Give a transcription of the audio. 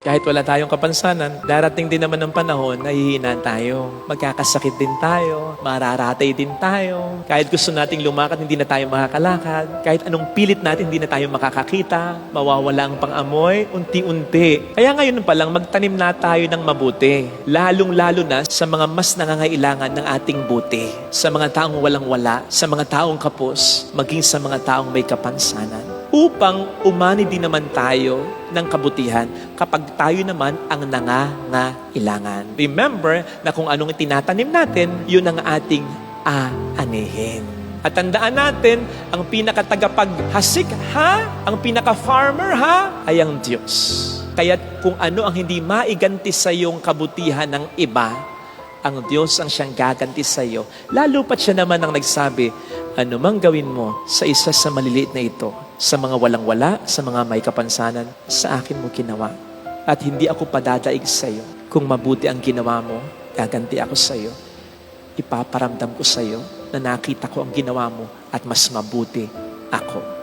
Kahit wala tayong kapansanan, darating din naman ng panahon na hihinaan tayo. Magkakasakit din tayo, mararatay din tayo. Kahit gusto nating lumakad, hindi na tayo makakalakad. Kahit anong pilit natin, hindi na tayo makakakita. Mawawala ang pang-amoy, unti-unti. Kaya ngayon pa lang, magtanim na tayo ng mabuti. Lalong-lalo na sa mga mas nangangailangan ng ating buti. Sa mga taong walang-wala, sa mga taong kapos, maging sa mga taong may kapansanan. Upang umani din naman tayo ng kabutihan kapag tayo naman ang nangangailangan. Remember na kung anong itinatanim natin, yun ang ating aanihin. At tandaan natin, ang pinakatagapaghasik ang pinaka-farmer ay ang Diyos. Kaya kung ano ang hindi maiganti sa iyong kabutihan ng iba, ang Diyos ang siyang gaganti sa iyo. Lalo pat siya naman ang nagsabi, ano mang gawin mo sa isa sa maliliit na ito, sa mga walang-wala, sa mga may kapansanan, sa akin mo ginawa. At hindi ako padadaig sa iyo. Kung mabuti ang ginawa mo, gaganti ako sa iyo. Ipaparamdam ko sa iyo na nakita ko ang ginawa mo at mas mabuti ako.